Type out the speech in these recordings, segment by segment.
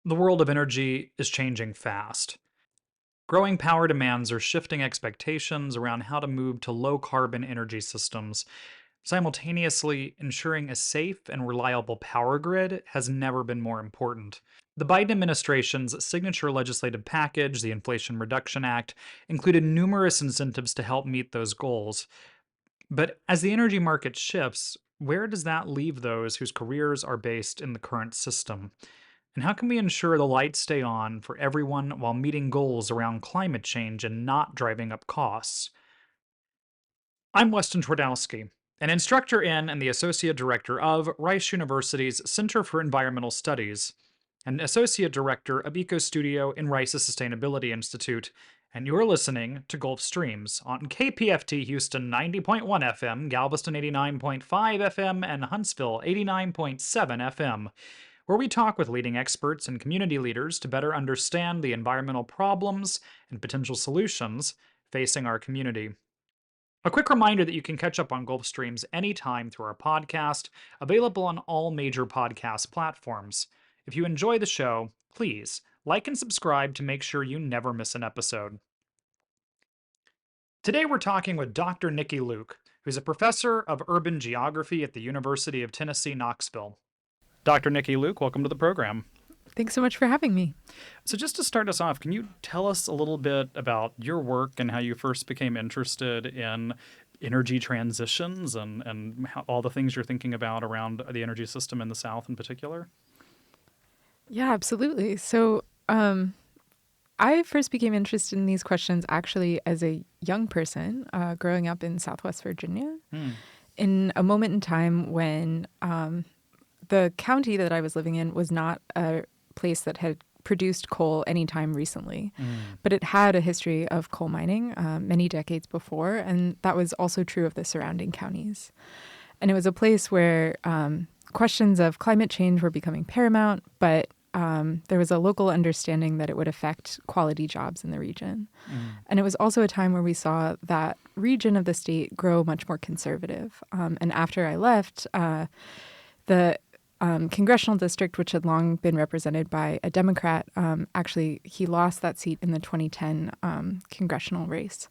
The world of energy is changing fast. Growing power demands are shifting expectations around how to move to low carbon energy systems. Simultaneously, ensuring a safe and reliable power grid has never been more important. The Biden administration's signature legislative package, the Inflation Reduction Act, included numerous incentives to help meet those goals. But as the energy market shifts, where does that leave those whose careers are based in the current system? And how can we ensure the lights stay on for everyone while meeting goals around climate change and not driving up costs? I'm Weston Twardowski, an instructor in and the associate director of Rice University's Center for Environmental Studies, and associate director of EcoStudio in Rice's Sustainability Institute. And you're listening to Gulf Streams on KPFT Houston 90.1 FM, Galveston 89.5 FM, and Huntsville 89.7 FM, where we talk with leading experts and community leaders to better understand the environmental problems and potential solutions facing our community. A quick reminder that you can catch up on Gulf Streams anytime through our podcast, available on all major podcast platforms. If you enjoy the show, please like and subscribe to make sure you never miss an episode. Today we're talking with Dr. Nikki Luke, who's a professor of urban geography at the University of Tennessee Knoxville. Dr. Nikki Luke, welcome to the program. Thanks so much for having me. So, just to start us off, can you tell us a little bit about your work and how you first became interested in energy transitions and how, all the things you're thinking about around the energy system in the South in particular? Yeah, absolutely. I first became interested in these questions actually as a young person growing up in Southwest Virginia in a moment in time when the county that I was living in was not a place that had produced coal anytime recently, but it had a history of coal mining many decades before, and that was also true of the surrounding counties. And it was a place where questions of climate change were becoming paramount, but there was a local understanding that it would affect quality jobs in the region. And it was also a time where we saw that region of the state grow much more conservative. And after I left, the congressional district, which had long been represented by a Democrat, actually he lost that seat in the 2010 congressional race.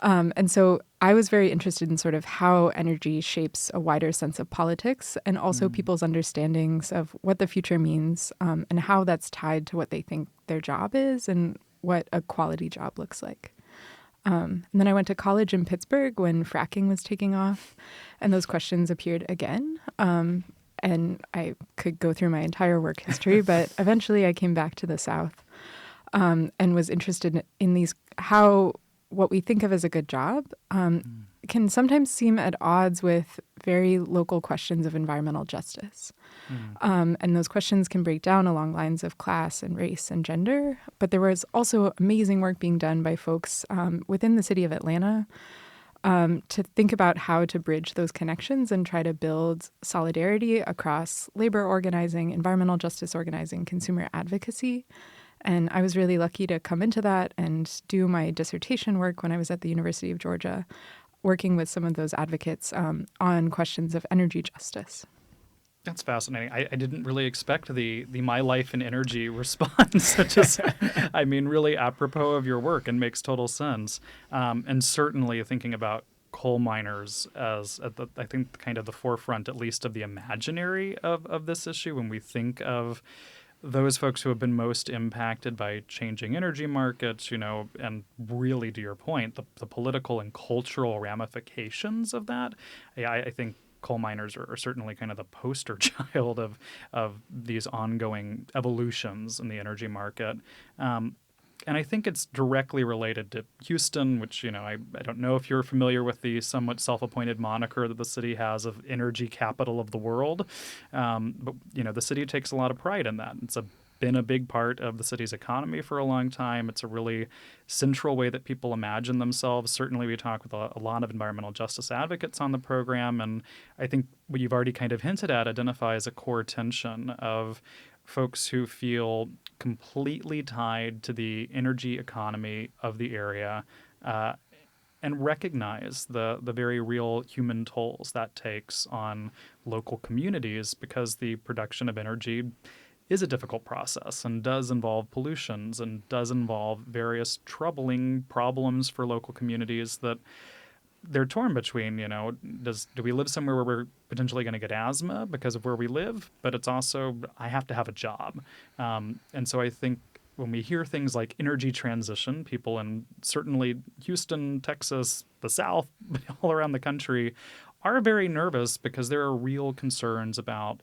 And so I was very interested in sort of how energy shapes a wider sense of politics and also people's understandings of what the future means and how that's tied to what they think their job is and what a quality job looks like. And then I went to college in Pittsburgh when fracking was taking off, and those questions appeared again. And I could go through my entire work history, but eventually I came back to the South and was interested in these how what we think of as a good job can sometimes seem at odds with very local questions of environmental justice. And those questions can break down along lines of class and race and gender. But there was also amazing work being done by folks within the city of Atlanta to think about how to bridge those connections and try to build solidarity across labor organizing, environmental justice organizing, consumer advocacy. And I was really lucky to come into that and do my dissertation work when I was at the University of Georgia, working with some of those advocates on questions of energy justice. That's fascinating. I didn't really expect the my life and energy response, which is, I mean, really apropos of your work and makes total sense. And certainly thinking about coal miners as at the, I think, kind of the forefront, at least, of the imaginary of this issue when we think of those folks who have been most impacted by changing energy markets, and really, to your point, the political and cultural ramifications of that. I think coal miners are certainly kind of the poster child of these ongoing evolutions in the energy market. And I think it's directly related to Houston, which, I don't know if you're familiar with the somewhat self-appointed moniker that the city has of energy capital of the world. But, the city takes a lot of pride in that. Been a big part of the city's economy for a long time. It's a really central way that people imagine themselves. Certainly, we talk with a lot of environmental justice advocates on the program, and I think what you've already kind of hinted at identifies a core tension of folks who feel completely tied to the energy economy of the area and recognize the very real human tolls that takes on local communities because the production of energy is a difficult process and does involve pollutions and does involve various troubling problems for local communities that they're torn between, do we live somewhere where we're potentially going to get asthma because of where we live? But it's also, I have to have a job. And so I think when we hear things like energy transition, people in certainly Houston, Texas, the South, all around the country are very nervous because there are real concerns about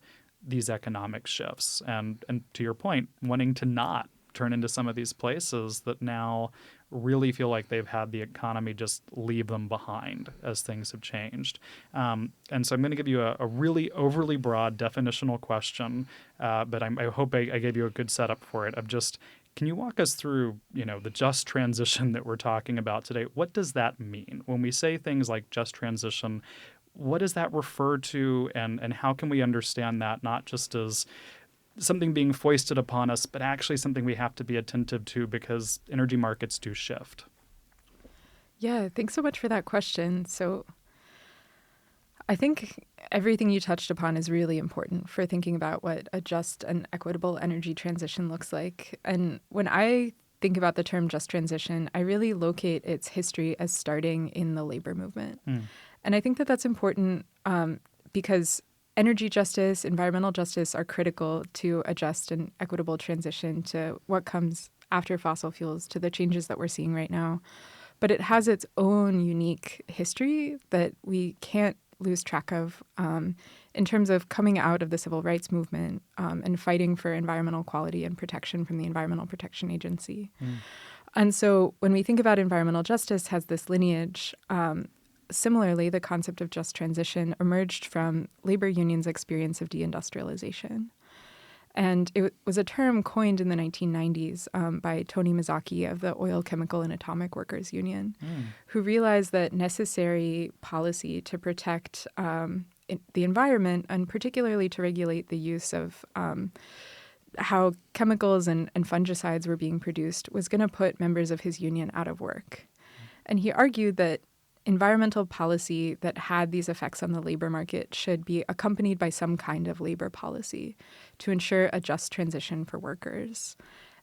these economic shifts. And to your point, wanting to not turn into some of these places that now really feel like they've had the economy just leave them behind as things have changed. And so I'm going to give you a really overly broad definitional question, but I hope I gave you a good setup for it of just, can you walk us through, the just transition that we're talking about today? What does that mean? When we say things like just transition, what does that refer to, and how can we understand that not just as something being foisted upon us, but actually something we have to be attentive to because energy markets do shift? Yeah, thanks so much for that question. So I think everything you touched upon is really important for thinking about what a just and equitable energy transition looks like. And when I think about the term just transition, I really locate its history as starting in the labor movement. And I think that that's important because energy justice, environmental justice are critical to a just and equitable transition to what comes after fossil fuels, to the changes that we're seeing right now. But it has its own unique history that we can't lose track of in terms of coming out of the civil rights movement and fighting for environmental quality and protection from the Environmental Protection Agency. And so when we think about environmental justice has this lineage, similarly, the concept of just transition emerged from labor unions' experience of deindustrialization. And it was a term coined in the 1990s by Tony Mazzocchi of the Oil, Chemical, and Atomic Workers Union, who realized that necessary policy to protect the environment, and particularly to regulate the use of how chemicals and fungicides were being produced, was going to put members of his union out of work. And he argued that environmental policy that had these effects on the labor market should be accompanied by some kind of labor policy to ensure a just transition for workers.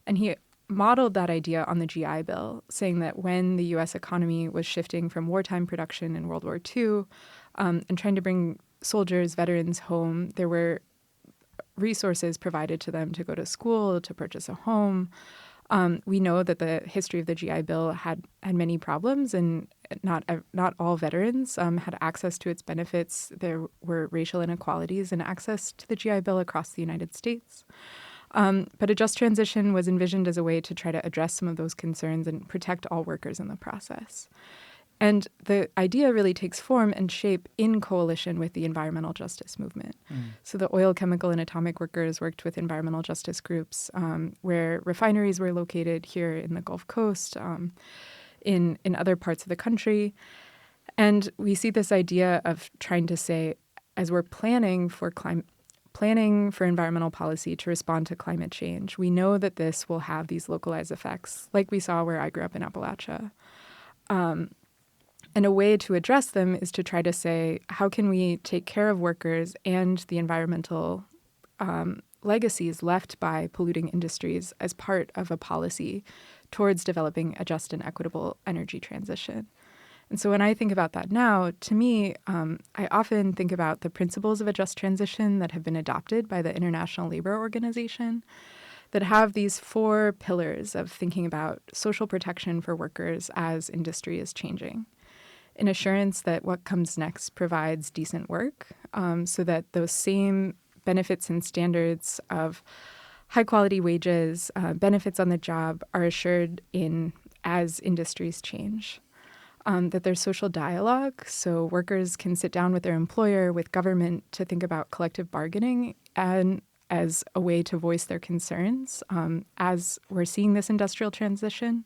And he modeled that idea on the GI Bill, saying that when the U.S. economy was shifting from wartime production in World War II and trying to bring soldiers, veterans home, there were resources provided to them to go to school, to purchase a home. We know that the history of the GI Bill had many problems, and not all veterans had access to its benefits. There were racial inequalities in access to the GI Bill across the United States. But a just transition was envisioned as a way to try to address some of those concerns and protect all workers in the process. And the idea really takes form and shape in coalition with the environmental justice movement. So the oil, chemical, and atomic workers worked with environmental justice groups where refineries were located here in the Gulf Coast, in other parts of the country. And we see this idea of trying to say, as we're planning for environmental policy to respond to climate change, we know that this will have these localized effects, like we saw where I grew up in Appalachia. And a way to address them is to try to say, how can we take care of workers and the environmental legacies left by polluting industries as part of a policy towards developing a just and equitable energy transition? And so when I think about that now, to me, I often think about the principles of a just transition that have been adopted by the International Labor Organization that have these 4 pillars of thinking about social protection for workers as industry is changing. An assurance that what comes next provides decent work so that those same benefits and standards of high-quality wages, benefits on the job are assured as industries change. That there's social dialogue, so workers can sit down with their employer, with government, to think about collective bargaining and as a way to voice their concerns as we're seeing this industrial transition.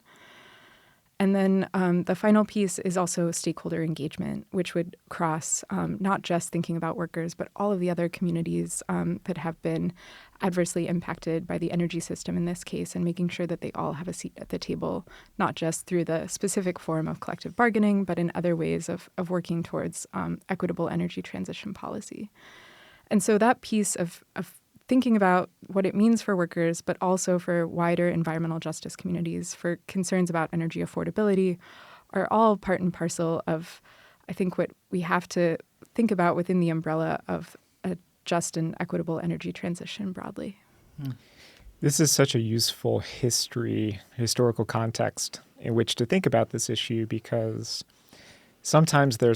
And then the final piece is also stakeholder engagement, which would cross not just thinking about workers, but all of the other communities that have been adversely impacted by the energy system in this case, and making sure that they all have a seat at the table, not just through the specific form of collective bargaining, but in other ways of working towards equitable energy transition policy. And so that piece of thinking about what it means for workers, but also for wider environmental justice communities, for concerns about energy affordability, are all part and parcel of, I think, what we have to think about within the umbrella of a just and equitable energy transition broadly. This is such a useful historical context in which to think about this issue, because sometimes there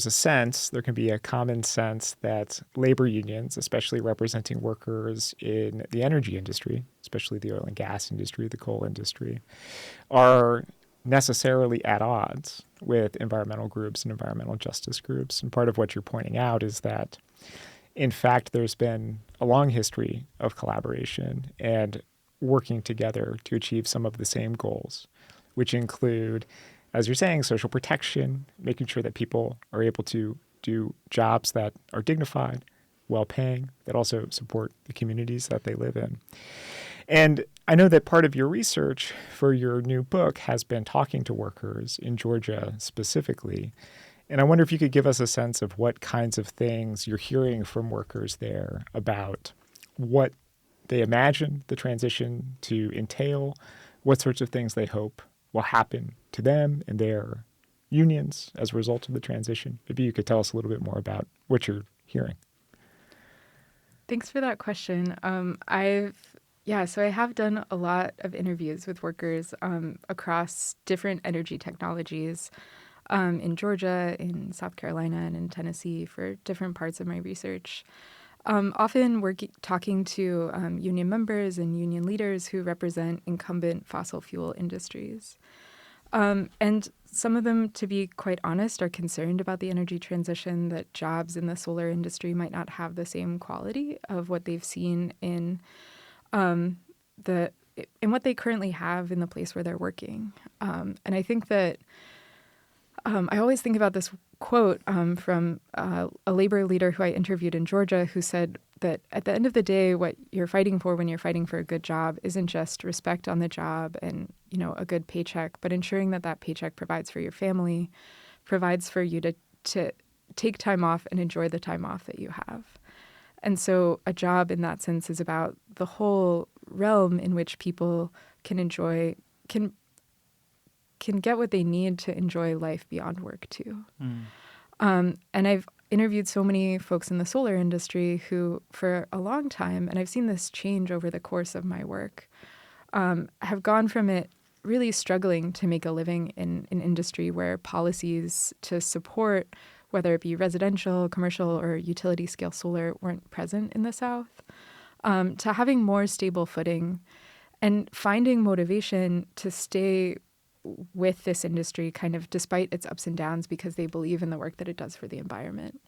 can be a common sense that labor unions, especially representing workers in the energy industry, especially the oil and gas industry, the coal industry, are necessarily at odds with environmental groups and environmental justice groups. And part of what you're pointing out is that, in fact, there's been a long history of collaboration and working together to achieve some of the same goals, which include, as you're saying, social protection, making sure that people are able to do jobs that are dignified, well-paying, that also support the communities that they live in. And I know that part of your research for your new book has been talking to workers in Georgia specifically. And I wonder if you could give us a sense of what kinds of things you're hearing from workers there about what they imagine the transition to entail, what sorts of things they hope will happen to them and their unions as a result of the transition. Maybe you could tell us a little bit more about what you're hearing. Thanks for that question. So I have done a lot of interviews with workers across different energy technologies in Georgia, in South Carolina, and in Tennessee for different parts of my research. Often we're talking to union members and union leaders who represent incumbent fossil fuel industries. And some of them, to be quite honest, are concerned about the energy transition, that jobs in the solar industry might not have the same quality of what they've seen in what they currently have in the place where they're working. And I think that I always think about this quote from a labor leader who I interviewed in Georgia, who said that at the end of the day, what you're fighting for when you're fighting for a good job isn't just respect on the job and, a good paycheck, but ensuring that that paycheck provides for your family, provides for you to take time off and enjoy the time off that you have. And so a job in that sense is about the whole realm in which people can get what they need to enjoy life beyond work too. And I've interviewed so many folks in the solar industry who, for a long time, and I've seen this change over the course of my work, have gone from it really struggling to make a living in an industry where policies to support, whether it be residential, commercial, or utility scale solar, weren't present in the South, to having more stable footing and finding motivation to stay with this industry kind of despite its ups and downs because they believe in the work that it does for the environment.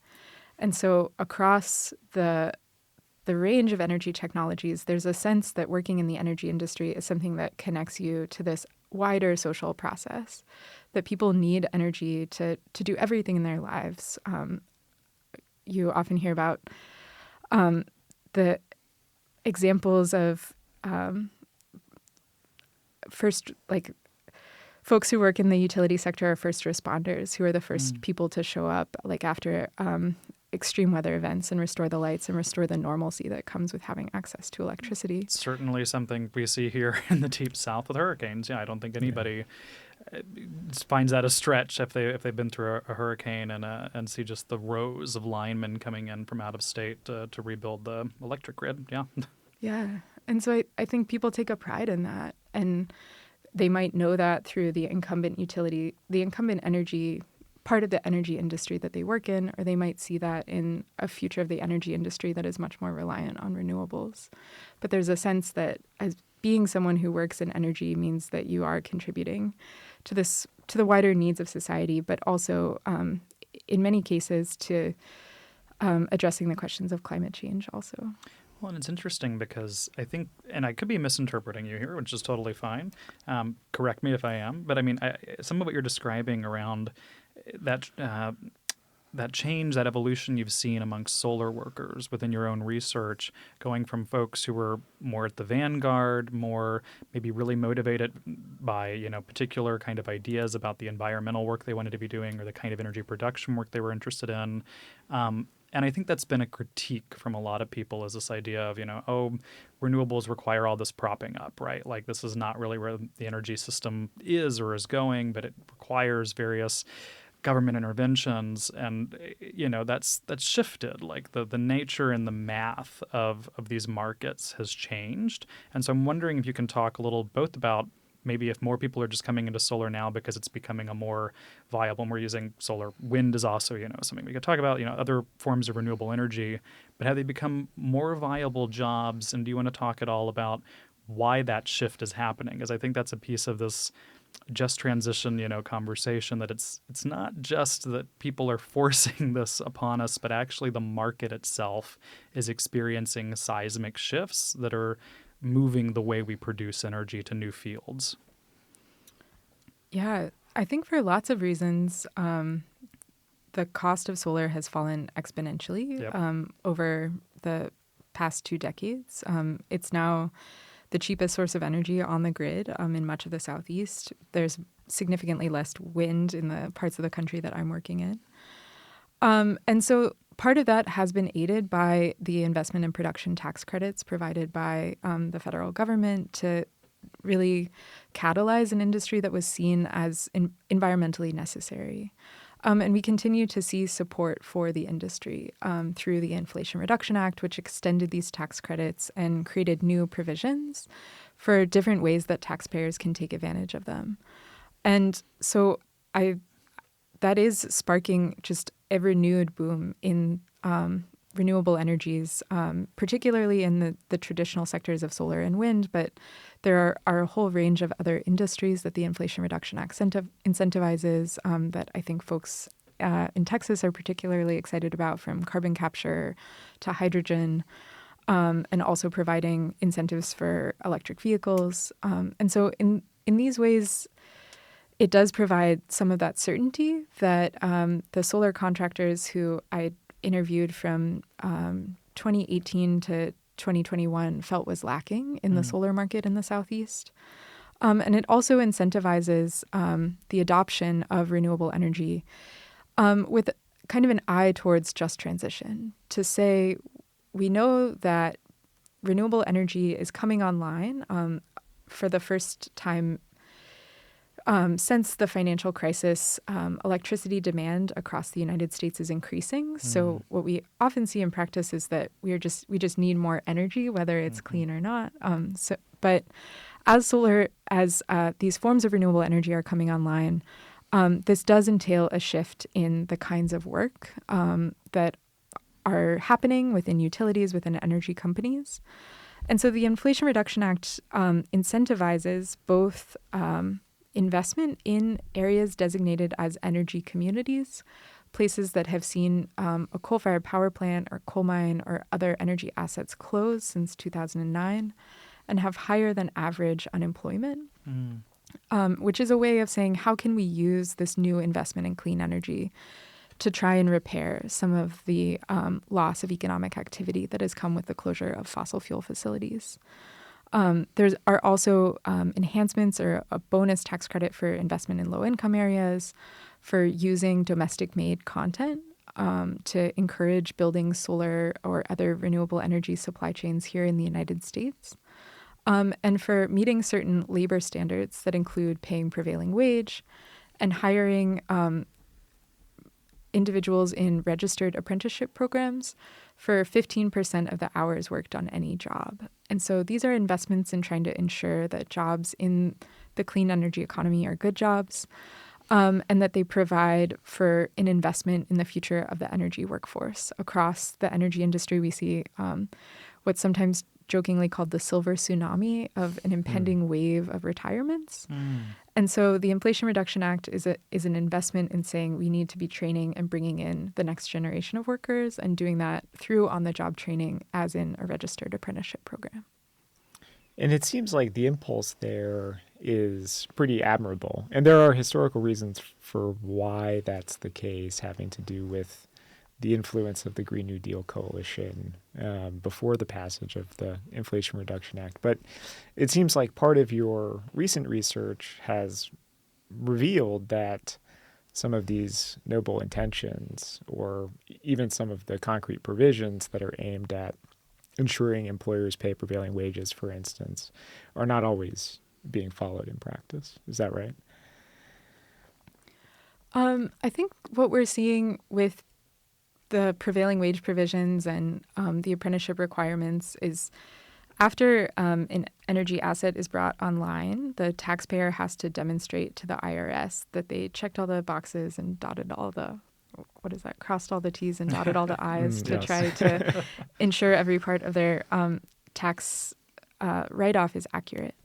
And so across the range of energy technologies, there's a sense that working in the energy industry is something that connects you to this wider social process, that people need energy to do everything in their lives. You often hear about the examples of folks who work in the utility sector are first responders, who are the first people to show up after extreme weather events and restore the lights and restore the normalcy that comes with having access to electricity. Certainly something we see here in the Deep South with hurricanes. Yeah, I don't think anybody finds that a stretch if they've been through a hurricane and see just the rows of linemen coming in from out of state to rebuild the electric grid. Yeah. Yeah. And so I think people take a pride in that. And they might know that through the incumbent energy part of the energy industry that they work in, or they might see that in a future of the energy industry that is much more reliant on renewables. But there's a sense that as being someone who works in energy means that you are contributing to the wider needs of society, but also in many cases to addressing the questions of climate change also. Well, and it's interesting because I think, and I could be misinterpreting you here, which is totally fine. Correct me if I am. But I mean, some of what you're describing around that change, that evolution you've seen amongst solar workers within your own research, going from folks who were more at the vanguard, more maybe really motivated by, particular kind of ideas about the environmental work they wanted to be doing or the kind of energy production work they were interested in, And I think that's been a critique from a lot of people, is this idea of, oh, renewables require all this propping up, right? Like this is not really where the energy system is or is going, but it requires various government interventions. And, that's shifted. Like the nature and the math of these markets has changed. And so I'm wondering if you can talk a little both about maybe if more people are just coming into solar now because it's becoming a more viable, and we're using solar. Wind is also, something we could talk about, other forms of renewable energy, but have they become more viable jobs? And do you want to talk at all about why that shift is happening? Because I think that's a piece of this just transition, conversation, that it's not just that people are forcing this upon us, but actually the market itself is experiencing seismic shifts that are moving the way we produce energy to new fields. Yeah, I think for lots of reasons, the cost of solar has fallen exponentially over the past 2 decades. It's now the cheapest source of energy on the grid in much of the Southeast. There's significantly less wind in the parts of the country that I'm working in. And so part of that has been aided by the investment and production tax credits provided by the federal government to really catalyze an industry that was seen as environmentally necessary. And we continue to see support for the industry through the Inflation Reduction Act, which extended these tax credits and created new provisions for different ways that taxpayers can take advantage of them. And so that is sparking just a renewed boom in renewable energies, particularly in the traditional sectors of solar and wind, but there are a whole range of other industries that the Inflation Reduction Act incentivizes that I think folks in Texas are particularly excited about, from carbon capture to hydrogen, and also providing incentives for electric vehicles. And so in these ways, it does provide some of that certainty that the solar contractors who I interviewed from 2018 to 2021 felt was lacking in the solar market in the Southeast. And it also incentivizes the adoption of renewable energy with kind of an eye towards just transition, to say we know that renewable energy is coming online for the first time since the financial crisis. Electricity demand across the United States is increasing. So what we often see in practice is that we just need more energy, whether it's clean or not. But as these forms of renewable energy are coming online, this does entail a shift in the kinds of work that are happening within utilities, within energy companies. And so the Inflation Reduction Act incentivizes both investment in areas designated as energy communities, places that have seen a coal-fired power plant or coal mine or other energy assets close since 2009 and have higher than average unemployment, which is a way of saying, how can we use this new investment in clean energy to try and repair some of the loss of economic activity that has come with the closure of fossil fuel facilities. There are also enhancements or a bonus tax credit for investment in low-income areas, for using domestic-made content to encourage building solar or other renewable energy supply chains here in the United States, and for meeting certain labor standards that include paying prevailing wage and hiring individuals in registered apprenticeship programs for 15% of the hours worked on any job. And so these are investments in trying to ensure that jobs in the clean energy economy are good jobs, and that they provide for an investment in the future of the energy workforce. Across the energy industry, we see what's sometimes jokingly called the silver tsunami of an impending wave of retirements. And so the Inflation Reduction Act is an investment in saying we need to be training and bringing in the next generation of workers, and doing that through on-the-job training, as in a registered apprenticeship program. And it seems like the impulse there is pretty admirable. And there are historical reasons for why that's the case, having to do with the influence of the Green New Deal coalition before the passage of the Inflation Reduction Act. But it seems like part of your recent research has revealed that some of these noble intentions or even some of the concrete provisions that are aimed at ensuring employers pay prevailing wages, for instance, are not always being followed in practice. Is that right? I think what we're seeing with the prevailing wage provisions and the apprenticeship requirements is after an energy asset is brought online, the taxpayer has to demonstrate to the IRS that they checked all the boxes and dotted all the, crossed all the T's and dotted all the I's to Yes. try to ensure every part of their tax write-off is accurate.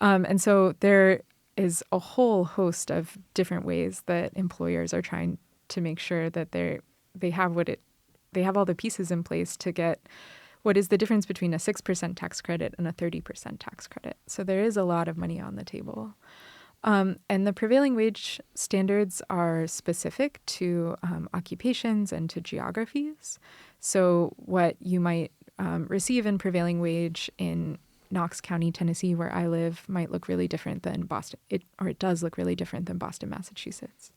And so there is a whole host of different ways that employers are trying to make sure that they have all the pieces in place to get what is the difference between a 6% tax credit and a 30% tax credit. So there is a lot of money on the table. And the prevailing wage standards are specific to occupations and to geographies. So what you might receive in prevailing wage in Knox County, Tennessee, where I live, might look really different than Boston. It does look really different than Boston, Massachusetts,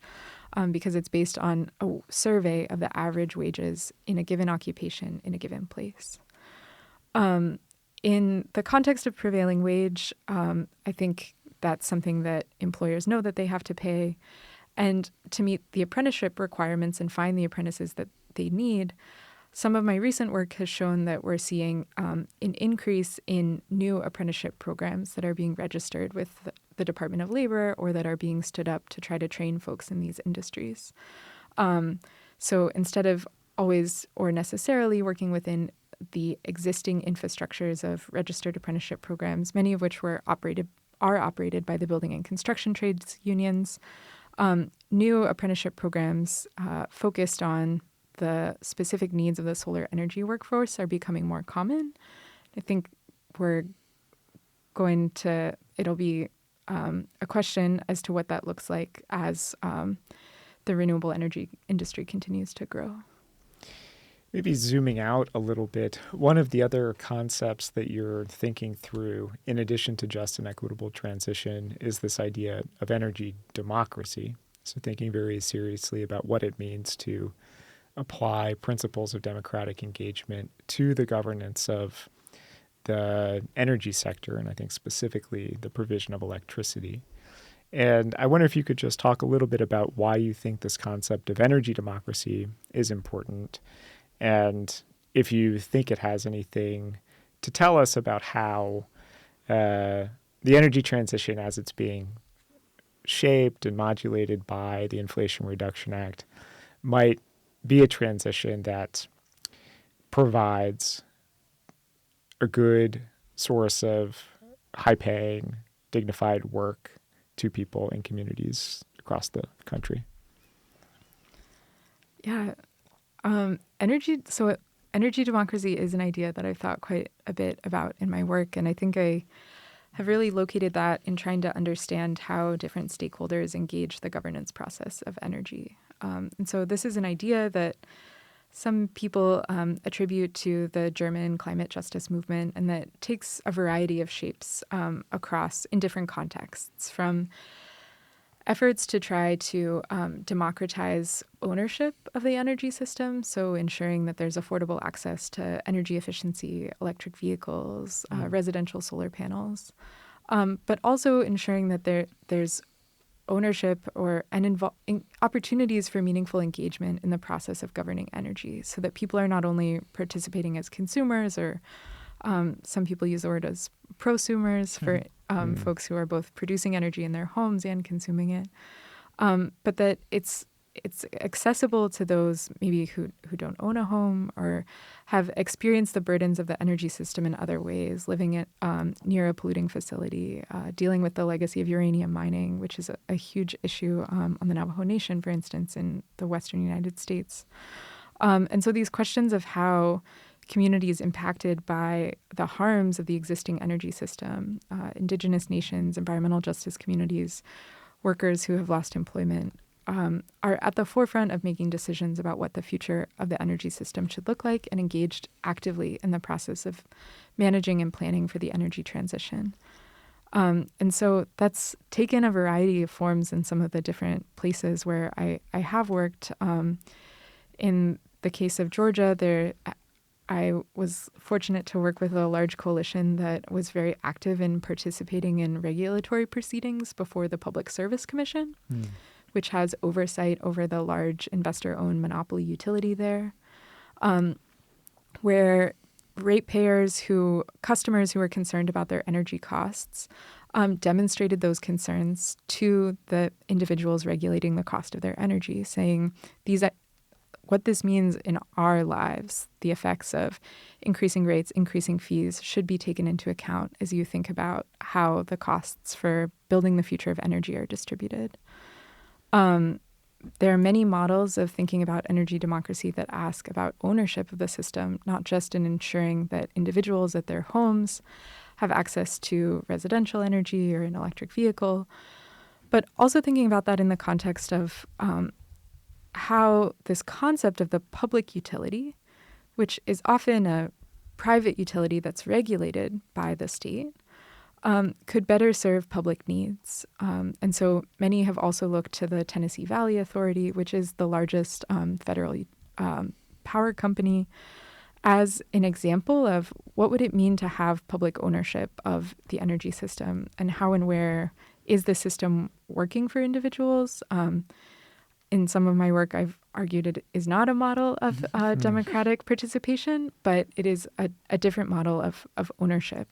because it's based on a survey of the average wages in a given occupation in a given place. In the context of prevailing wage, I think that's something that employers know that they have to pay. And to meet the apprenticeship requirements and find the apprentices that they need, some of my recent work has shown that we're seeing an increase in new apprenticeship programs that are being registered with the Department of Labor or that are being stood up to try to train folks in these industries. So instead of always or necessarily working within the existing infrastructures of registered apprenticeship programs, many of which are operated by the building and construction trades unions, new apprenticeship programs focused on the specific needs of the solar energy workforce are becoming more common. I think it'll be a question as to what that looks like as the renewable energy industry continues to grow. Maybe zooming out a little bit, one of the other concepts that you're thinking through, in addition to just an equitable transition, is this idea of energy democracy. So thinking very seriously about what it means to apply principles of democratic engagement to the governance of the energy sector, and I think specifically the provision of electricity. And I wonder if you could just talk a little bit about why you think this concept of energy democracy is important, and if you think it has anything to tell us about how the energy transition as it's being shaped and modulated by the Inflation Reduction Act might be a transition that provides a good source of high-paying, dignified work to people in communities across the country. Yeah. Energy democracy is an idea that I've thought quite a bit about in my work, and I think I have really located that in trying to understand how different stakeholders engage the governance process of energy. And so this is an idea that some people attribute to the German climate justice movement, and that takes a variety of shapes across in different contexts, from efforts to try to democratize ownership of the energy system, so ensuring that there's affordable access to energy efficiency, electric vehicles, residential solar panels, but also ensuring that there's ownership and opportunities for meaningful engagement in the process of governing energy, so that people are not only participating as consumers, or some people use the word as prosumers for folks who are both producing energy in their homes and consuming it, but that it's accessible to those maybe who don't own a home or have experienced the burdens of the energy system in other ways, living at near a polluting facility, dealing with the legacy of uranium mining, which is a huge issue on the Navajo Nation, for instance, in the western United States. And so these questions of how communities impacted by the harms of the existing energy system, indigenous nations, environmental justice communities, workers who have lost employment, are at the forefront of making decisions about what the future of the energy system should look like, and engaged actively in the process of managing and planning for the energy transition. And so that's taken a variety of forms in some of the different places where I have worked. In the case of Georgia, I was fortunate to work with a large coalition that was very active in participating in regulatory proceedings before the Public Service Commission, which has oversight over the large investor-owned monopoly utility there, where customers who were concerned about their energy costs demonstrated those concerns to the individuals regulating the cost of their energy, saying what this means in our lives, the effects of increasing rates, increasing fees should be taken into account as you think about how the costs for building the future of energy are distributed. There are many models of thinking about energy democracy that ask about ownership of the system, not just in ensuring that individuals at their homes have access to residential energy or an electric vehicle, but also thinking about that in the context of how this concept of the public utility, which is often a private utility that's regulated by the state, could better serve public needs. And so many have also looked to the Tennessee Valley Authority, which is the largest federal power company, as an example of what would it mean to have public ownership of the energy system, and how and where is the system working for individuals. In some of my work, I've argued it is not a model of democratic participation, but it is a different model of ownership.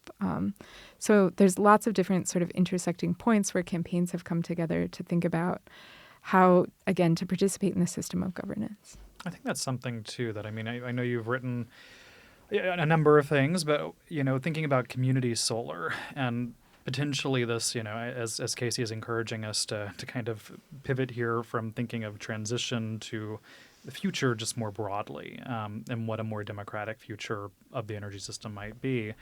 So there's lots of different sort of intersecting points where campaigns have come together to think about how, again, to participate in the system of governance. I think that's something, too, that, I mean, I know you've written a number of things, but, thinking about community solar and potentially this, as Casey is encouraging us to kind of pivot here from thinking of transition to the future just more broadly, and what a more democratic future of the energy system might be.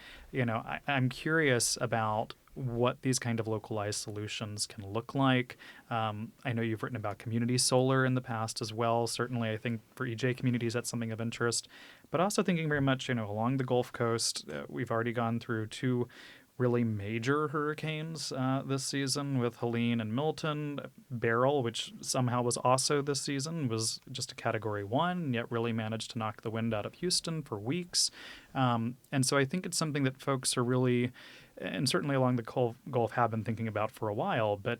I'm curious about what these kind of localized solutions can look like. I know you've written about community solar in the past as well. Certainly, I think for EJ communities, that's something of interest. But also thinking very much, along the Gulf Coast, we've already gone through two really major hurricanes this season with Helene and Milton. Beryl, which somehow was also this season, was just a Category 1, yet really managed to knock the wind out of Houston for weeks. And so I think it's something that folks are really, and certainly along the Gulf have been thinking about for a while, but,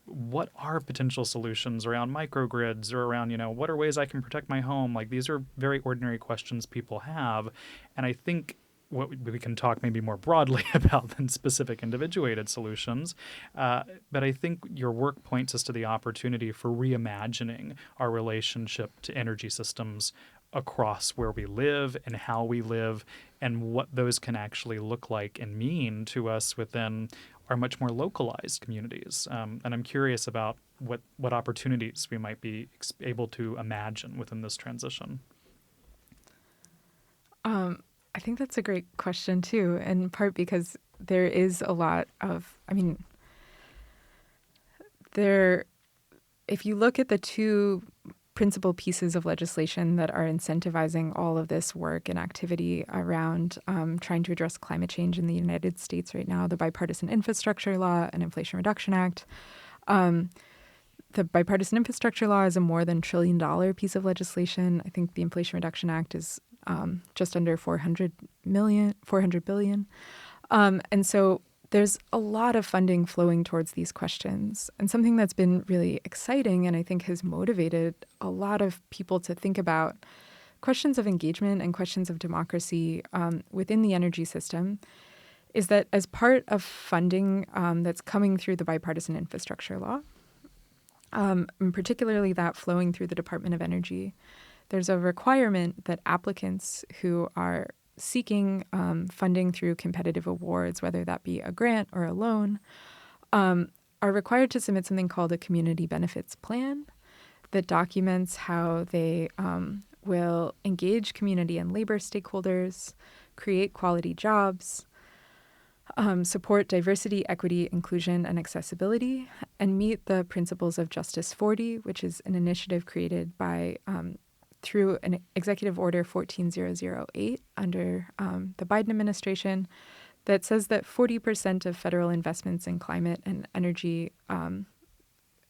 what are potential solutions around microgrids or around, what are ways I can protect my home? Like, these are very ordinary questions people have. And I think what we can talk maybe more broadly about than specific individuated solutions. But I think your work points us to the opportunity for reimagining our relationship to energy systems across where we live and how we live, and what those can actually look like and mean to us within our much more localized communities. And I'm curious about what opportunities we might be able to imagine within this transition. I think that's a great question, too, in part because there is a lot of, if you look at the two principal pieces of legislation that are incentivizing all of this work and activity around trying to address climate change in the United States right now, the Bipartisan Infrastructure Law and Inflation Reduction Act. The Bipartisan Infrastructure Law is a more than $1 trillion piece of legislation. I think the Inflation Reduction Act is just under $400 billion. And so there's a lot of funding flowing towards these questions. And something that's been really exciting and I think has motivated a lot of people to think about questions of engagement and questions of democracy within the energy system is that as part of funding that's coming through the Bipartisan Infrastructure Law, and particularly that flowing through the Department of Energy, there's a requirement that applicants who are seeking funding through competitive awards, whether that be a grant or a loan, are required to submit something called a community benefits plan that documents how they will engage community and labor stakeholders, create quality jobs, support diversity, equity, inclusion, and accessibility, and meet the principles of Justice 40, which is an initiative created by through an Executive Order 14008 under the Biden administration that says that 40% of federal investments in climate and energy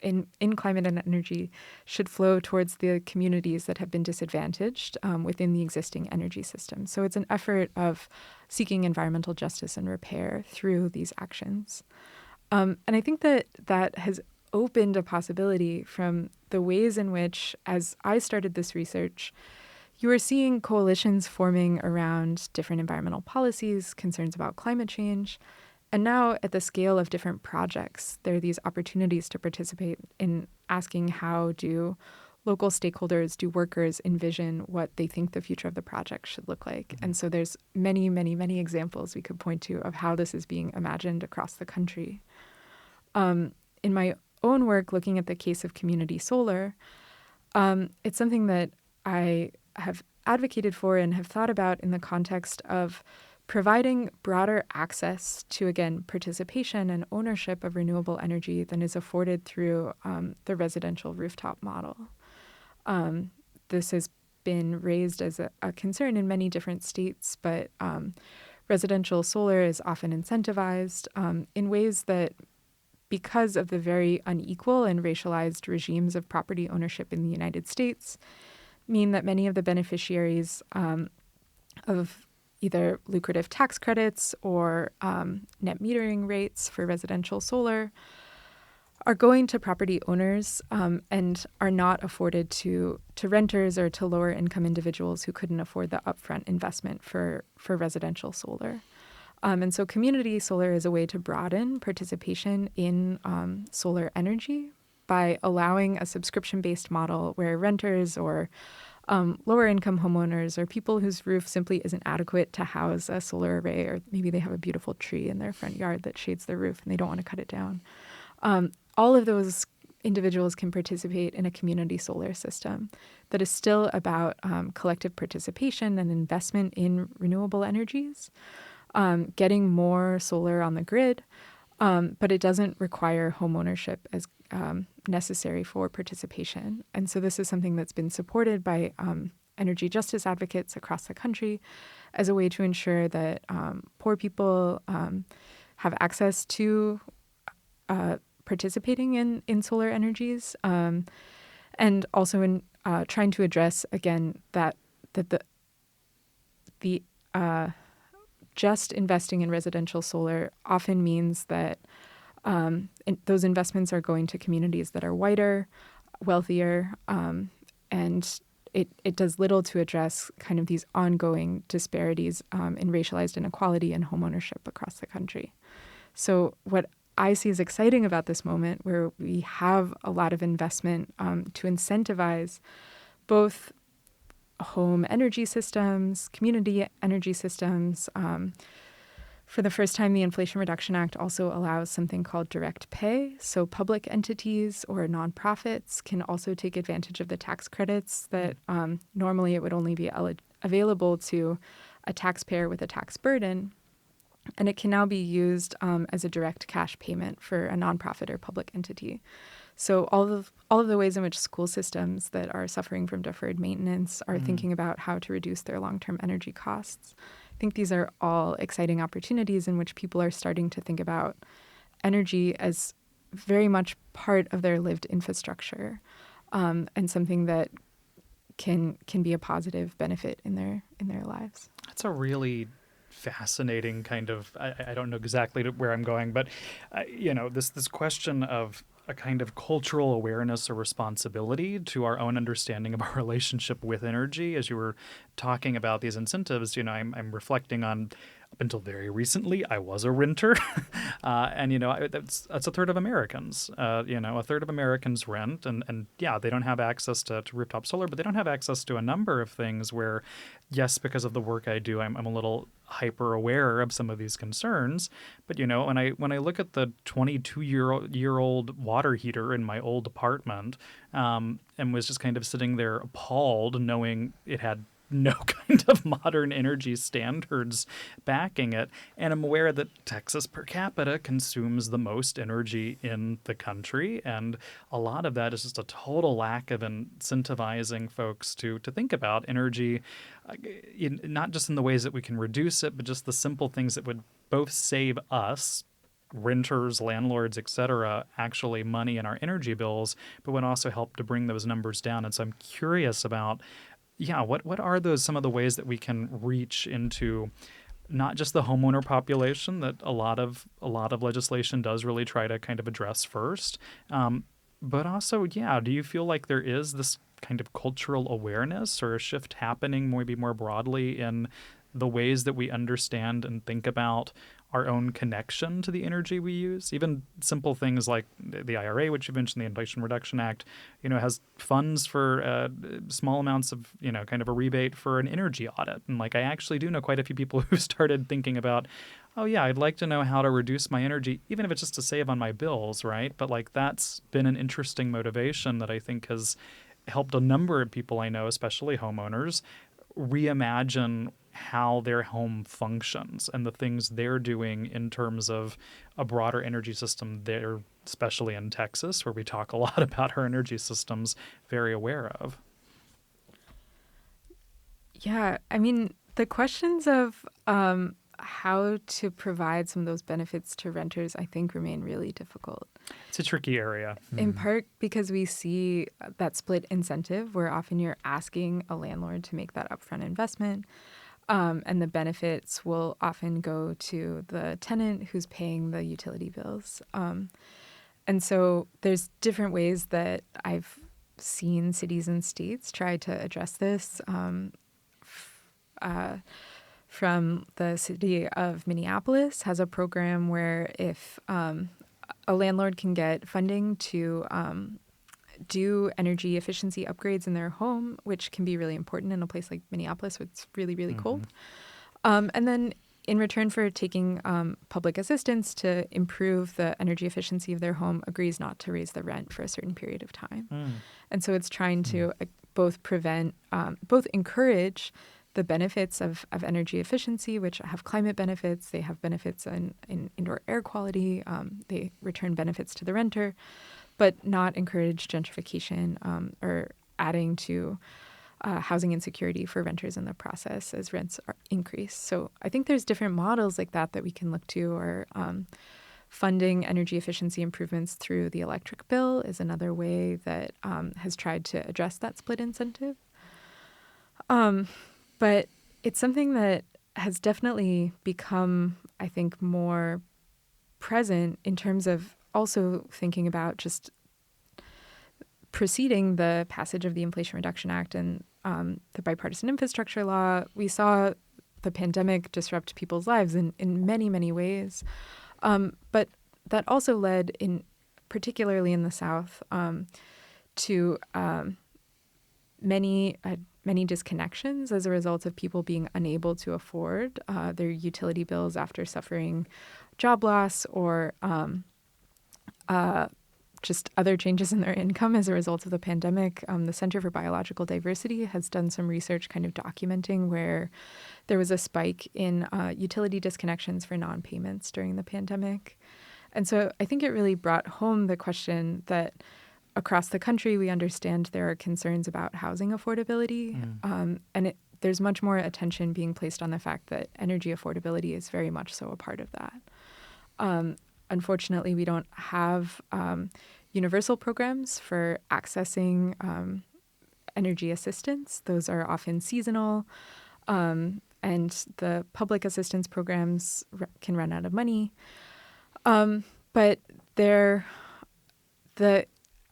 in climate and energy should flow towards the communities that have been disadvantaged within the existing energy system. So it's an effort of seeking environmental justice and repair through these actions. And I think that that has opened a possibility from the ways in which, as I started this research, you were seeing coalitions forming around different environmental policies, concerns about climate change. And now at the scale of different projects, there are these opportunities to participate in asking how do local stakeholders, do workers envision what they think the future of the project should look like. And so there's many, many, many examples we could point to of how this is being imagined across the country. In my own work, looking at the case of community solar, it's something that I have advocated for and have thought about in the context of providing broader access to, again, participation and ownership of renewable energy than is afforded through the residential rooftop model. This has been raised as a concern in many different states, but residential solar is often incentivized in ways that, because of the very unequal and racialized regimes of property ownership in the United States, mean that many of the beneficiaries of either lucrative tax credits or net metering rates for residential solar are going to property owners and are not afforded to renters or to lower income individuals who couldn't afford the upfront investment for residential solar. And so community solar is a way to broaden participation in solar energy by allowing a subscription-based model where renters or lower income homeowners or people whose roof simply isn't adequate to house a solar array, or maybe they have a beautiful tree in their front yard that shades their roof and they don't want to cut it down. All of those individuals can participate in a community solar system that is still about collective participation and investment in renewable energies, getting more solar on the grid, but it doesn't require home ownership as necessary for participation. And so this is something that's been supported by energy justice advocates across the country as a way to ensure that poor people have access to participating in solar energies, and also in trying to address, again, that the just investing in residential solar often means that those investments are going to communities that are whiter, wealthier, and it does little to address kind of these ongoing disparities in racialized inequality and homeownership across the country. So what I see as exciting about this moment, where we have a lot of investment to incentivize both home energy systems, community energy systems. For the first time, the Inflation Reduction Act also allows something called direct pay. So public entities or nonprofits can also take advantage of the tax credits that normally it would only be available to a taxpayer with a tax burden. And it can now be used as a direct cash payment for a nonprofit or public entity. So all of the ways in which school systems that are suffering from deferred maintenance are thinking about how to reduce their long-term energy costs. I think these are all exciting opportunities in which people are starting to think about energy as very much part of their lived infrastructure, and something that can be a positive benefit in their lives. That's a really fascinating kind of, I don't know exactly where I'm going, but this question of a kind of cultural awareness or responsibility to our own understanding of our relationship with energy. As you were talking about these incentives, I'm reflecting on, up until very recently, I was a renter, and that's a third of Americans. A third of Americans rent, and yeah, they don't have access to rooftop solar, but they don't have access to a number of things where, yes, because of the work I do, I'm a little hyper aware of some of these concerns. But when I look at the 22-year-old water heater in my old apartment, and was just kind of sitting there appalled, knowing it had no kind of modern energy standards backing it. And I'm aware that Texas per capita consumes the most energy in the country. And a lot of that is just a total lack of incentivizing folks to think about energy, not just in the ways that we can reduce it, but just the simple things that would both save us, renters, landlords, etc., actually money in our energy bills, but would also help to bring those numbers down. And so I'm curious about, yeah, what are those some of the ways that we can reach into not just the homeowner population that a lot of legislation does really try to kind of address first, but also, yeah, do you feel like there is this kind of cultural awareness or a shift happening maybe more broadly in the ways that we understand and think about our own connection to the energy we use? Even simple things like the IRA, which you mentioned, the Inflation Reduction Act, has funds for small amounts of, kind of a rebate for an energy audit. And like, I actually do know quite a few people who started thinking about, oh yeah, I'd like to know how to reduce my energy, even if it's just to save on my bills, right? But like, that's been an interesting motivation that I think has helped a number of people I know, especially homeowners, reimagine how their home functions and the things they're doing in terms of a broader energy system they're, especially in Texas, where we talk a lot about our energy systems, very aware of. Yeah, I mean, the questions of how to provide some of those benefits to renters, I think, remain really difficult. It's a tricky area. In part because we see that split incentive where often you're asking a landlord to make that upfront investment. And the benefits will often go to the tenant who's paying the utility bills. And so there's different ways that I've seen cities and states try to address this. From the city of Minneapolis has a program where if a landlord can get funding to do energy efficiency upgrades in their home, which can be really important in a place like Minneapolis where it's really, really cold. And then in return for taking public assistance to improve the energy efficiency of their home, agrees not to raise the rent for a certain period of time. And so it's trying to both encourage the benefits of energy efficiency, which have climate benefits. They have benefits in indoor air quality. They return benefits to the renter, but not encourage gentrification or adding to housing insecurity for renters in the process as rents are increased. So I think there's different models like that we can look to, or funding energy efficiency improvements through the electric bill is another way that has tried to address that split incentive. But it's something that has definitely become, I think, more present in terms of also thinking about just preceding the passage of the Inflation Reduction Act and the bipartisan infrastructure law. We saw the pandemic disrupt people's lives in many, many ways. But that also led, particularly in the South, to many disconnections as a result of people being unable to afford their utility bills after suffering job loss or just other changes in their income as a result of the pandemic. The Center for Biological Diversity has done some research kind of documenting where there was a spike in utility disconnections for non-payments during the pandemic. And so I think it really brought home the question that across the country, we understand there are concerns about housing affordability, and there's much more attention being placed on the fact that energy affordability is very much so a part of that. Unfortunately, we don't have universal programs for accessing energy assistance. Those are often seasonal, and the public assistance programs can run out of money. But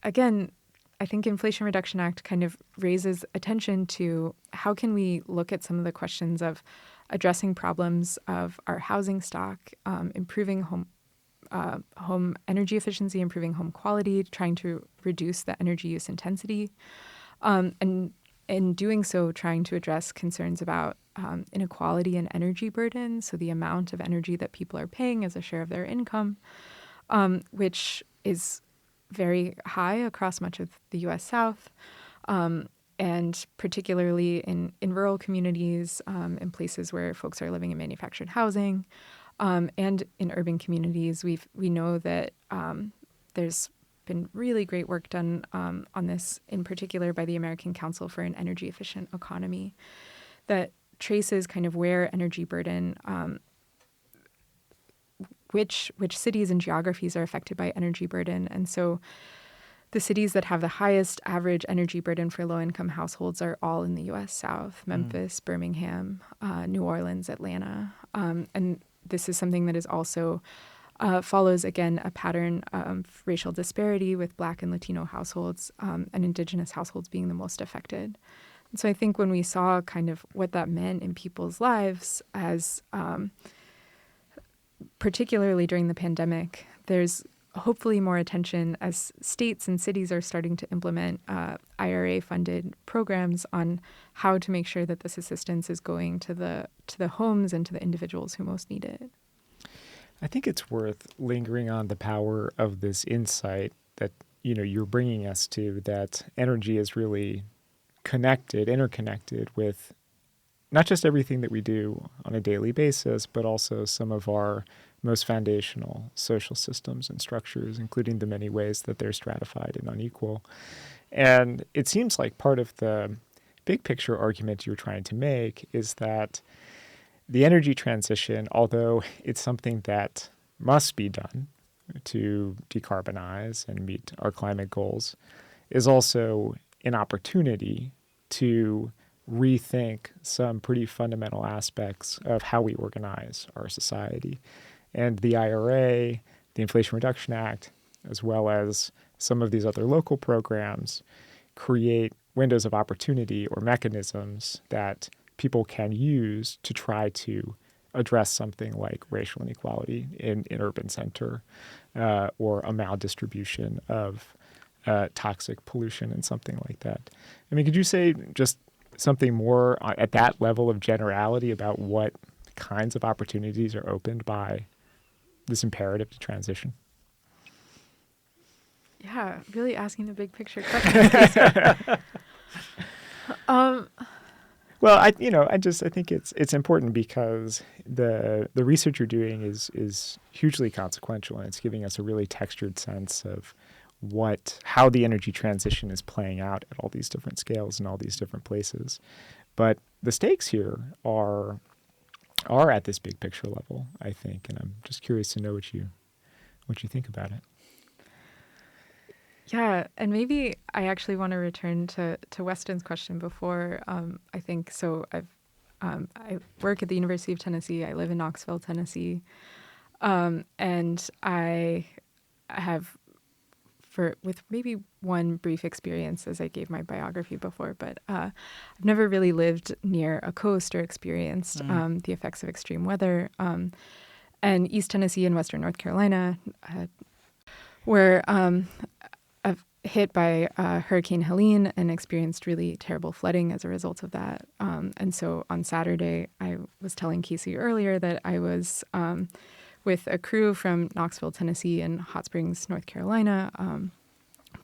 again, I think Inflation Reduction Act kind of raises attention to how can we look at some of the questions of addressing problems of our housing stock, improving home energy efficiency, improving home quality, trying to reduce the energy use intensity, and in doing so, trying to address concerns about inequality and energy burden, so the amount of energy that people are paying as a share of their income, which is very high across much of the U.S. South, and particularly in rural communities, in places where folks are living in manufactured housing, and in urban communities. We know that there's been really great work done on this, in particular by the American Council for an Energy Efficient Economy, that traces kind of where energy burden which cities and geographies are affected by energy burden. And so the cities that have the highest average energy burden for low-income households are all in the U.S. South: Memphis, Birmingham, New Orleans, Atlanta. And this is something that is also follows, again, a pattern of racial disparity, with Black and Latino households and Indigenous households being the most affected. And so I think when we saw kind of what that meant in people's lives, as particularly during the pandemic, there's hopefully more attention as states and cities are starting to implement IRA-funded programs on how to make sure that this assistance is going to the homes and to the individuals who most need it. I think it's worth lingering on the power of this insight that you're bringing us to, that energy is really interconnected with not just everything that we do on a daily basis, but also some of our most foundational social systems and structures, including the many ways that they're stratified and unequal. And it seems like part of the big picture argument you're trying to make is that the energy transition, although it's something that must be done to decarbonize and meet our climate goals, is also an opportunity to rethink some pretty fundamental aspects of how we organize our society. And the IRA, the Inflation Reduction Act, as well as some of these other local programs, create windows of opportunity or mechanisms that people can use to try to address something like racial inequality in urban center or a maldistribution of toxic pollution and something like that. I mean, could you say just something more at that level of generality about what kinds of opportunities are opened by this imperative to transition? Yeah, really asking the big picture questions. Well, I think it's important because the research you're doing is hugely consequential, and it's giving us a really textured sense of how the energy transition is playing out at all these different scales and all these different places. But the stakes here are at this big picture level, I think, and I'm just curious to know what you think about it. Yeah, and maybe I actually want to return to Weston's question before. I think so. I work at the University of Tennessee. I live in Knoxville, Tennessee, and I have, with maybe one brief experience, as I gave my biography before, but I've never really lived near a coast or experienced the effects of extreme weather. And East Tennessee and Western North Carolina were hit by Hurricane Helene and experienced really terrible flooding as a result of that. And so on Saturday, I was telling Casey earlier that I was with a crew from Knoxville, Tennessee, and Hot Springs, North Carolina,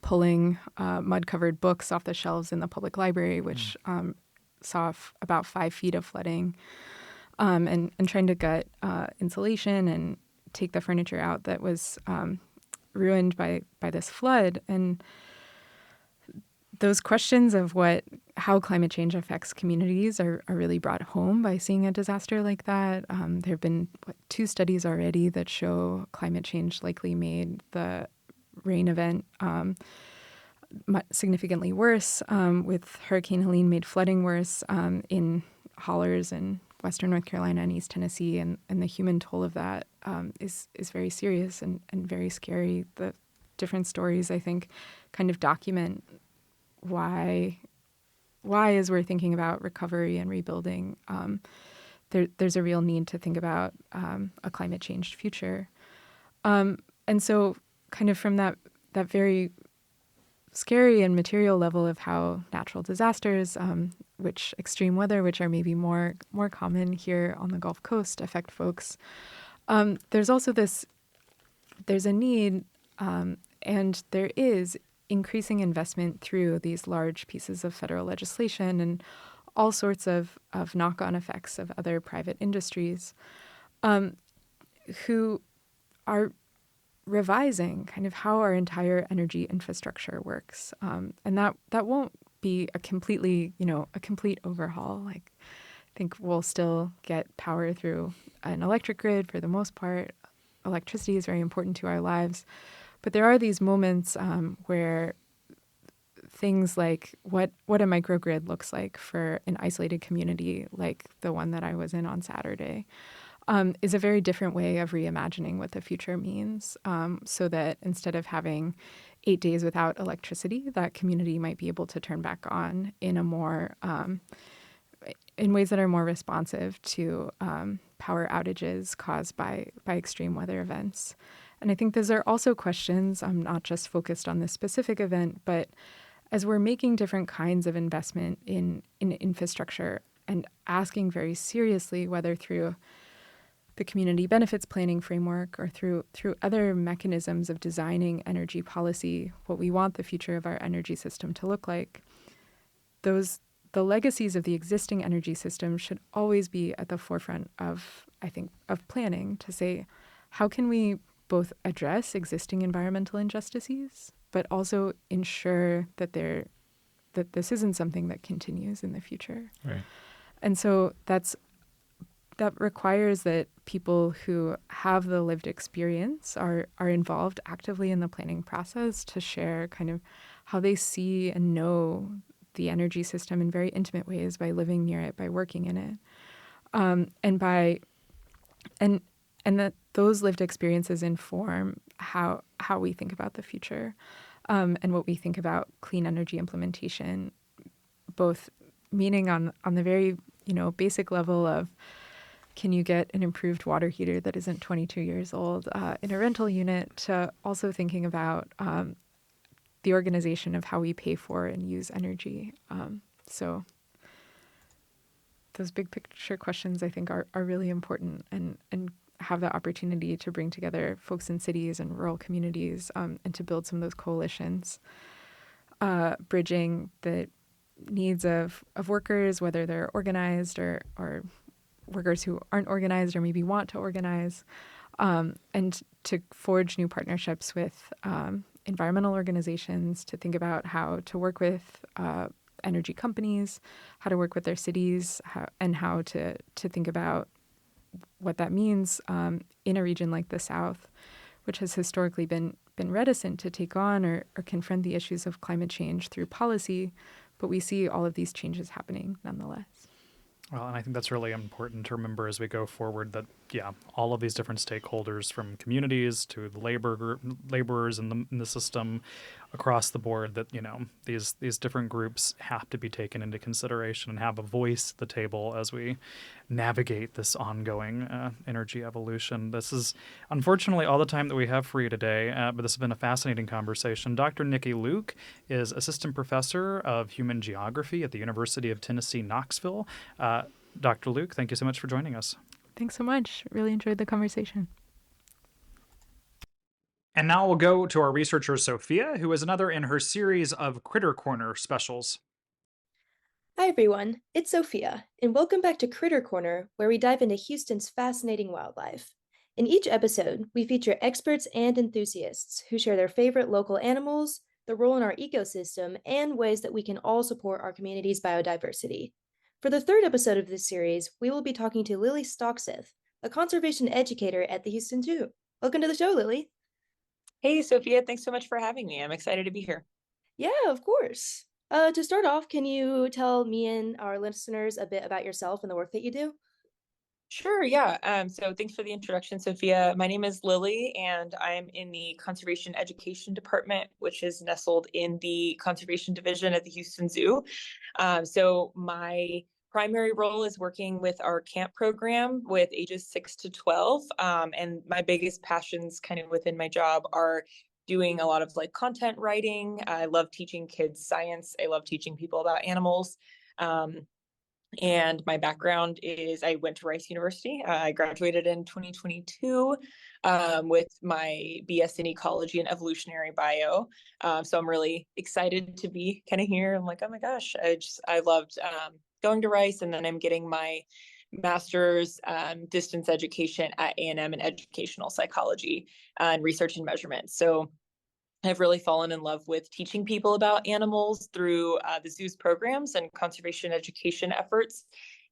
pulling mud-covered books off the shelves in the public library, which saw about 5 feet of flooding, and trying to gut insulation and take the furniture out that was ruined by this flood. And those questions of how climate change affects communities are really brought home by seeing a disaster like that. There have been 2 studies already that show climate change likely made the rain event significantly worse, with Hurricane Helene made flooding worse in hollers in Western North Carolina and East Tennessee, and the human toll of that is very serious and very scary. The different stories, I think, kind of document why as we're thinking about recovery and rebuilding, there's a real need to think about a climate changed future. And so kind of from that very scary and material level of how natural disasters, which extreme weather, which are maybe more common here on the Gulf Coast, affect folks. There's also there's a need, and there is increasing investment through these large pieces of federal legislation and all sorts of knock-on effects of other private industries, who are revising kind of how our entire energy infrastructure works. And that won't be a complete overhaul. Like, I think we'll still get power through an electric grid for the most part. electricity is very important to our lives. But there are these moments where things like what a microgrid looks like for an isolated community like the one that I was in on Saturday is a very different way of reimagining what the future means, so that instead of having 8 days without electricity, that community might be able to turn back on in a more in ways that are more responsive to power outages caused by extreme weather events. And I think those are also questions, not just focused on this specific event, but as we're making different kinds of investment in infrastructure and asking very seriously whether through the community benefits planning framework or through other mechanisms of designing energy policy, what we want the future of our energy system to look like, the legacies of the existing energy system should always be at the forefront of, I think, of planning to say, how can we both address existing environmental injustices, but also ensure that this isn't something that continues in the future. Right. And so that requires that people who have the lived experience are involved actively in the planning process to share kind of how they see and know the energy system in very intimate ways by living near it, by working in it, and that those lived experiences inform how we think about the future, and what we think about clean energy implementation, both meaning on the very basic level of, can you get an improved water heater that isn't 22 years old in a rental unit, to also thinking about the organization of how we pay for and use energy. So those big picture questions, I think, are really important and have the opportunity to bring together folks in cities and rural communities, and to build some of those coalitions, bridging the needs of workers, whether they're organized or workers who aren't organized or maybe want to organize, and to forge new partnerships with environmental organizations, to think about how to work with energy companies, how to work with their cities, and how to think about what that means in a region like the South, which has historically been reticent to take on or confront the issues of climate change through policy, but we see all of these changes happening nonetheless. Well, and I think that's really important to remember as we go forward that, all of these different stakeholders, from communities to the laborers in the system across the board, that, these different groups have to be taken into consideration and have a voice at the table as we navigate this ongoing energy evolution. This is unfortunately all the time that we have for you today, but this has been a fascinating conversation. Dr. Nikki Luke is Assistant Professor of Human Geography at the University of Tennessee Knoxville. Dr. Luke, thank you so much for joining us. Thanks so much. Really enjoyed the conversation. And now we'll go to our researcher, Sophia, who is another in her series of Critter Corner specials. Hi everyone, it's Sophia, and welcome back to Critter Corner, where we dive into Houston's fascinating wildlife. In each episode, we feature experts and enthusiasts who share their favorite local animals, the role in our ecosystem, and ways that we can all support our community's biodiversity. For the third episode of this series, we will be talking to Lillie Stockseth, a conservation educator at the Houston Zoo. Welcome to the show, Lillie. Hey, Sophia, thanks so much for having me. I'm excited to be here. Yeah, of course. To start off, can you tell me and our listeners a bit about yourself and the work that you do? Sure, yeah. So thanks for the introduction, Sophia. My name is Lillie, and I'm in the Conservation Education Department, which is nestled in the Conservation Division at the Houston Zoo. So my primary role is working with our camp program with ages 6 to 12. And my biggest passions kind of within my job are doing a lot of content writing. I love teaching kids science. I love teaching people about animals. And my background is I went to Rice University. I graduated in 2022 with my BS in ecology and evolutionary bio. So I'm really excited to be kind of here. I'm like, oh my gosh, I loved going to Rice, and then I'm getting my master's distance education at A&M in educational psychology and research and measurement. So I've really fallen in love with teaching people about animals through the zoo's programs and conservation education efforts.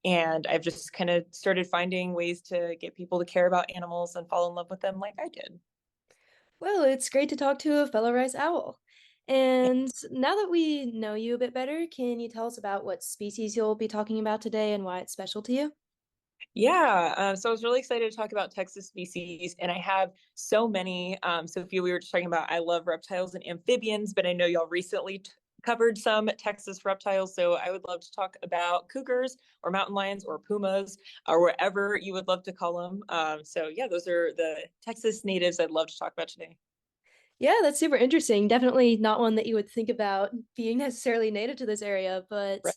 And I've just kind of started finding ways to get people to care about animals and fall in love with them like I did. Well, it's great to talk to a fellow rice owl. And now that we know you a bit better, can you tell us about what species you'll be talking about today and why it's special to you? Yeah, so I was really excited to talk about Texas species, and I have so many. Sophia, we were just talking about I love reptiles and amphibians, but I know y'all recently covered some Texas reptiles, so I would love to talk about cougars or mountain lions or pumas or whatever you would love to call them. So yeah, those are the Texas natives I'd love to talk about today. Yeah, that's super interesting. Definitely not one that you would think about being necessarily native to this area, but Right.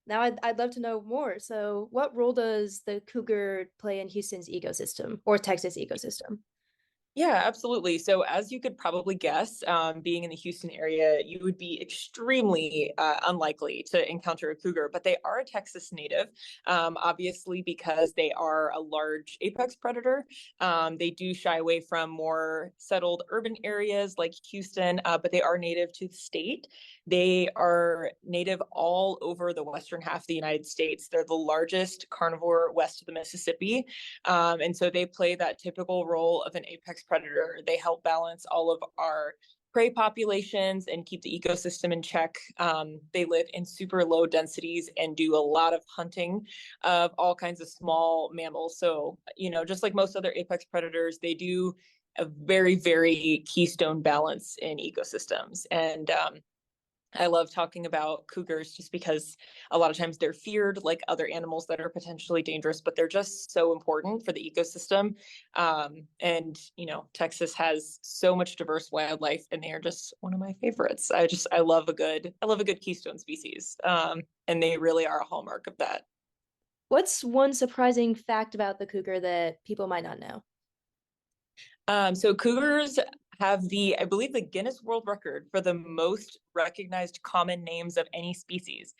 now I'd love to know more. So, what role does the cougar play in Houston's ecosystem or Texas ecosystem? Yeah, absolutely. So, as you could probably guess, being in the Houston area, you would be extremely unlikely to encounter a cougar, but they are a Texas native, obviously, because they are a large apex predator. They do shy away from more settled urban areas like Houston, but they are native to the state. They are native all over the western half of the United States. They're the largest carnivore west of the Mississippi. And so they play that typical role of an apex predator. They help balance all of our prey populations and keep the ecosystem in check. They live in super low densities and do a lot of hunting of all kinds of small mammals. So, just like most other apex predators, they do a very, very keystone balance in ecosystems. And I love talking about cougars just because a lot of times they're feared like other animals that are potentially dangerous, but they're just so important for the ecosystem. Texas has so much diverse wildlife, and they are just one of my favorites. I love a good keystone species, and they really are a hallmark of that. What's one surprising fact about the cougar that people might not know? So cougars have I believe, the Guinness World Record for the most recognized common names of any species.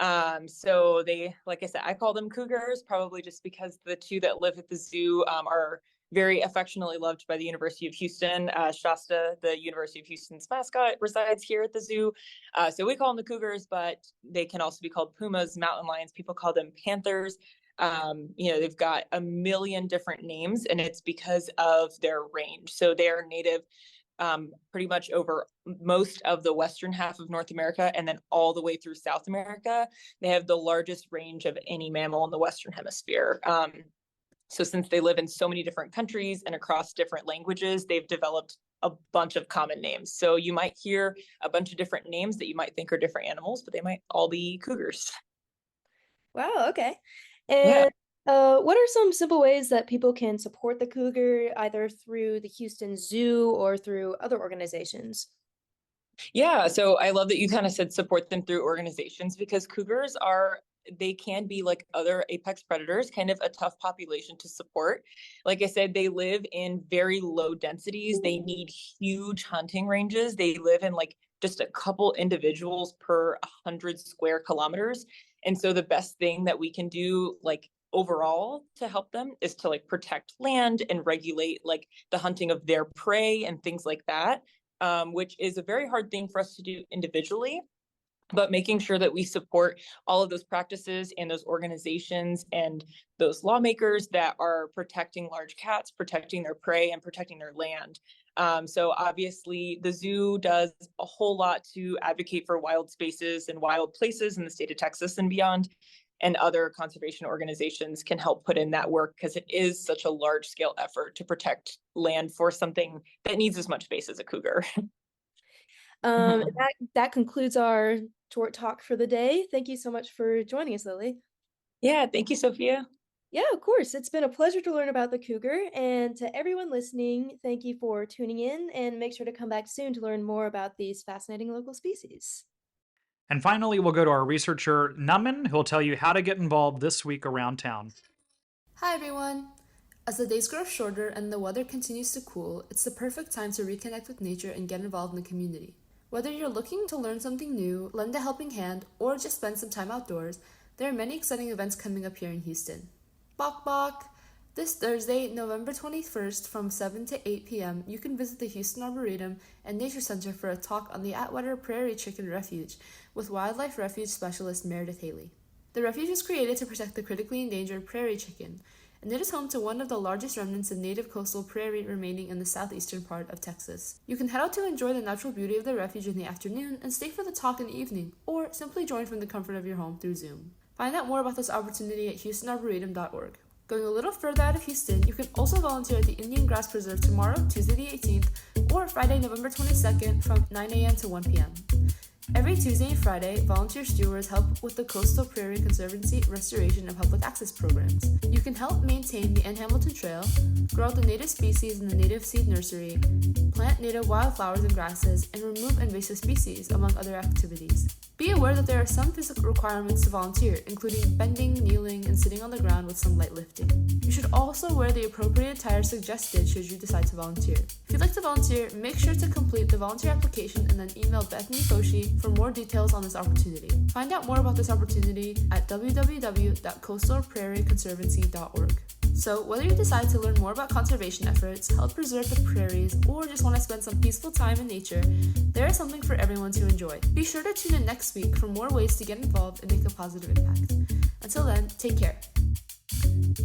So like I said, I call them cougars, probably just because the two that live at the zoo are very affectionately loved by the University of Houston. Shasta, the University of Houston's mascot, resides here at the zoo. So we call them the cougars, but they can also be called pumas, mountain lions. People call them panthers. They've got a million different names, and it's because of their range. So they are native pretty much over most of the western half of North America, and then all the way through South America. They have the largest range of any mammal in the Western Hemisphere. So since they live in so many different countries and across different languages, they've developed a bunch of common names. So you might hear a bunch of different names that you might think are different animals, but they might all be cougars. Wow, okay. Yeah. And what are some simple ways that people can support the cougar, either through the Houston Zoo or through other organizations? Yeah, so I love that you kind of said support them through organizations, because they can be like other apex predators, kind of a tough population to support. Like I said, they live in very low densities. They need huge hunting ranges. They live in like just a couple individuals per 100 square kilometers. And so the best thing that we can do, like overall, to help them is to like protect land and regulate like the hunting of their prey and things like that, which is a very hard thing for us to do individually. But making sure that we support all of those practices and those organizations and those lawmakers that are protecting large cats, protecting their prey, and protecting their land. So obviously, the zoo does a whole lot to advocate for wild spaces and wild places in the state of Texas and beyond. And other conservation organizations can help put in that work, because it is such a large scale effort to protect land for something that needs as much space as a cougar. That concludes our short talk for the day. Thank you so much for joining us, Lily. Yeah, thank you, Sophia. Yeah, of course. It's been a pleasure to learn about the cougar. And to everyone listening, thank you for tuning in, and make sure to come back soon to learn more about these fascinating local species. And finally, we'll go to our researcher, Naman, who will tell you how to get involved this week around town. Hi everyone! As the days grow shorter and the weather continues to cool, it's the perfect time to reconnect with nature and get involved in the community. Whether you're looking to learn something new, lend a helping hand, or just spend some time outdoors, there are many exciting events coming up here in Houston. Bok Bok! This Thursday, November 21st from 7 to 8 p.m., you can visit the Houston Arboretum and Nature Center for a talk on the Atwater Prairie Chicken Refuge with Wildlife Refuge Specialist Meredith Haley. The refuge was created to protect the critically endangered prairie chicken, and it is home to one of the largest remnants of native coastal prairie remaining in the southeastern part of Texas. You can head out to enjoy the natural beauty of the refuge in the afternoon and stay for the talk in the evening, or simply join from the comfort of your home through Zoom. Find out more about this opportunity at HoustonArboretum.org. Going a little further out of Houston, you can also volunteer at the Indian Grass Preserve tomorrow, Tuesday the 18th, or Friday, November 22nd from 9 a.m. to 1 p.m. Every Tuesday and Friday, volunteer stewards help with the Coastal Prairie Conservancy restoration and public access programs. You can help maintain the N. Hamilton Trail, grow out the native species in the native seed nursery, plant native wildflowers and grasses, and remove invasive species, among other activities. Be aware that there are some physical requirements to volunteer, including bending, kneeling, and sitting on the ground with some light lifting. You should also wear the appropriate attire suggested should you decide to volunteer. If you'd like to volunteer, make sure to complete the volunteer application and then email Bethany Foshi for more details on this opportunity. Find out more about this opportunity at www.coastalprairieconservancy.org. So, whether you decide to learn more about conservation efforts, help preserve the prairies, or just want to spend some peaceful time in nature, there is something for everyone to enjoy. Be sure to tune in next week for more ways to get involved and make a positive impact. Until then, take care.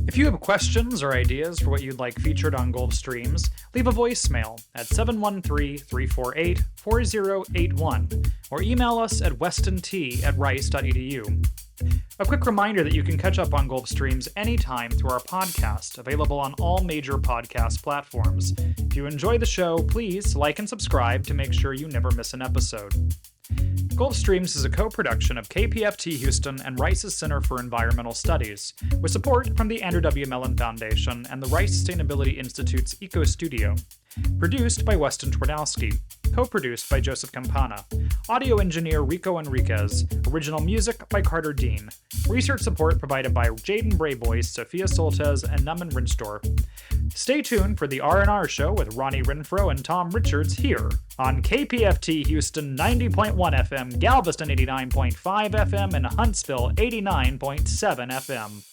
If you have questions or ideas for what you'd like featured on Gulf Streams, leave a voicemail at 713-348-4081 or email us at westonT@rice.edu. A quick reminder that you can catch up on Gulf Streams anytime through our podcast, available on all major podcast platforms. If you enjoy the show, please like and subscribe to make sure you never miss an episode. Gulf Streams is a co-production of KPFT Houston and Rice's Center for Environmental Studies, with support from the Andrew W. Mellon Foundation and the Rice Sustainability Institute's Eco Studio. Produced by Weston Twardowski. Co-produced by Joseph Campana. Audio engineer Rico Enriquez. Original music by Carter Dean. Research support provided by Jaden Brayboys, Sophia Soltez, and Naman Rinstor. Stay tuned for the R&R Show with Ronnie Renfro and Tom Richards here on KPFT Houston 90.1 FM, Galveston 89.5 FM, and Huntsville 89.7 FM.